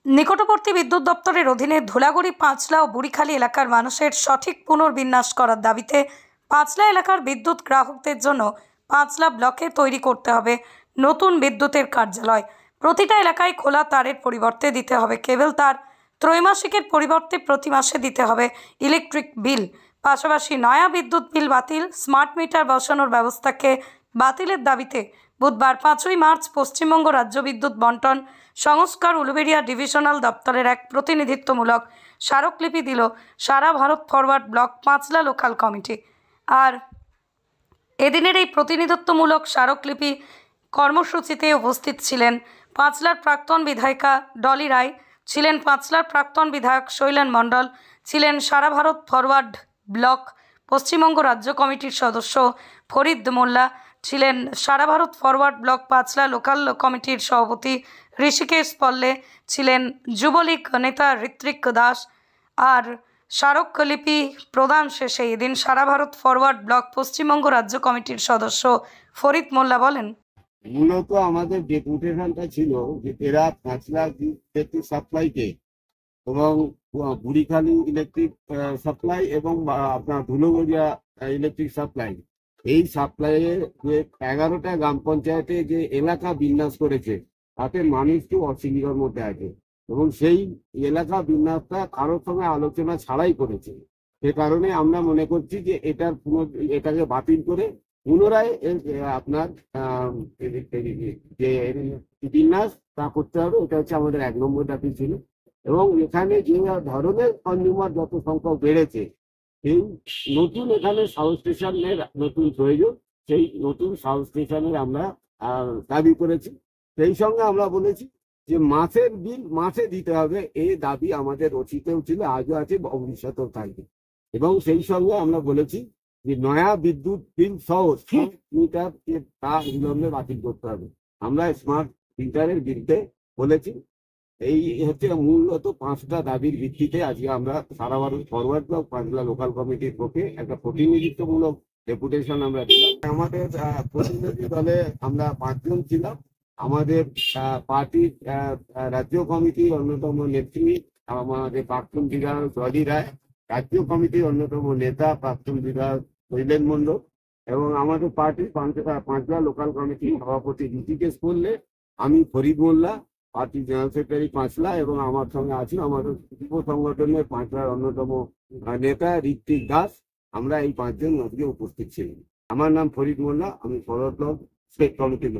নিকটবর্তী বিদ্যুৎ দপ্তরের অধীনে ধুলাগড়ি, পাঁচলা ও বুড়িখালী এলাকার মানুষের সঠিক পুনর্বিন্যাস করার দাবিতে পাঁচলা এলাকার বিদ্যুৎ গ্রাহকদের জন্য পাঁচলা ব্লকে তৈরি করতে হবে নতুন বিদ্যুতের কার্যালয়। প্রতিটা এলাকায় খোলা তারের পরিবর্তে দিতে হবে কেবল তার, ত্রৈমাসিকের পরিবর্তে প্রতি মাসে দিতে হবে ইলেকট্রিক বিল। পাশাপাশি নয়া বিদ্যুৎ বিল বাতিল, স্মার্ট মিটার বসানোর ব্যবস্থাকে বাতিলের দাবিতে বুধবার 5ই মার্চ পশ্চিমবঙ্গ রাজ্য বিদ্যুৎ বন্টন সংস্কার উলুবেড়িয়া ডিভিশনাল দপ্তরের এক প্রতিনিধিত্বমূলক স্মারকলিপি দিল সারা Bharat forward bloc Panchla local committee. আর এদিনের এই প্রতিনিধিত্বমূলক স্মারকলিপি কর্মসূচিতে উপস্থিত ছিলেন পাঁচলার প্রাক্তন বিধায়িকা ডলি রায়, ছিলেন পাঁচলার প্রাক্তন বিধায়ক শৈলেন মণ্ডল, ছিলেন সারা ভারত ফরওয়ার্ড ব্লক পশ্চিমবঙ্গ রাজ্য কমিটির সদস্য ফরিদ মোল্লা, ছিলেন সারা Bharat forward bloc Panchla local কমিটির সভাপতি ঋষিকেশ পল্লে, ছিলেন যুবলীগ নেতা ঋত্বিক দাস। আর স্মারকলিপি প্রদান শেষে এদিন সারা ভারত ফরওয়ার্ড ব্লক পশ্চিমবঙ্গ রাজ্য কমিটির সদস্য ফরিদ মোল্লা বলেন, মূলত আমাদের ডেপুটেশনটা ছিল যে এরা পাঁচলা ইলেকট্রিক সাপ্লাইকে এবং বুড়িখালী ইলেকট্রিক সাপ্লাই এবং আপনার ধুলোগড়িয়া ইলেকট্রিক সাপ্লাই, এই সাপ্লাইয়ে যে 11টা গ্রাম পঞ্চায়েতে যে এলাকা বিন্যাস করেছে তাতে মানুষ তো অসুবিধার মধ্যে আছে এবং সেই এলাকা বিন্যাসটা কারোর সঙ্গে আলোচনা ছাড়াই করেছে। সে কারণে আমরা মনে করছি যে এটাকে বাতিল করে পুনরায় আপনার যে বিন্যাস তা করতে হবে। এটা হচ্ছে আমাদের 1 নম্বর দাবি ছিল। এবং এখানে যে ধরনের কনজিউমার যত সংখ্যক বেড়েছে, সেই নতুন এখানে সাব স্টেশনের নতুন প্রয়োজন, সেই নতুন সাব স্টেশনের আমরা দাবি করেছি। সেই সঙ্গে আমরা বলেছি যে মাসের বিল মাসে দিতে হবে, এই দাবি আমাদের অতীতেও ছিল, আজও আছে, ভবিষ্যতেও থাকবে। এবং সেই সঙ্গে আমরা বলেছি যে নয়া বিদ্যুৎ বিল সহ স্মার্ট মিটার তা বিলম্বে বাতিল করতে হবে। আমরা স্মার্ট মিটারের বিরুদ্ধে বলেছি। এই হচ্ছে মূলত 5টা দাবির ভিত্তিতে আজকে আমরা সারা Bharat forward bloc Panchla local কমিটির পক্ষে একটা প্রতিনিধিত্বমূলক ডেপুটেশন আমরা দিলাম। আমাদের প্রতিনিধি দলে আমরা 5 জন ছিলাম। আমাদের পার্টির রাজ্য কমিটির অন্যতম নেত্রী আমাদের প্রাক্তন বিধায়ক ডলি রায়, রাজ্য কমিটির অন্যতম নেতা প্রাক্তন বিধায়ক শৈলেন মণ্ডল এবং আমাদের পার্টির পাঁচলা লোকাল কমিটির সভাপতি ঋষিকেশ পল্লে, আমি ফরিদ মোল্লা, পার্টি জেনারেল সেক্রেটারি পাঁচলা, এবং আমার সঙ্গে আছি আমাদের যুব সংগঠনের পাঁচলার অন্যতম নেতা ঋত্বিক দাস। আমরা এই 5 জন আজকে উপস্থিত ছিলাম। আমার নাম ফরিদ মোল্লা, আমি ফরওয়ার্ড ব্লক স্টেট কমিটির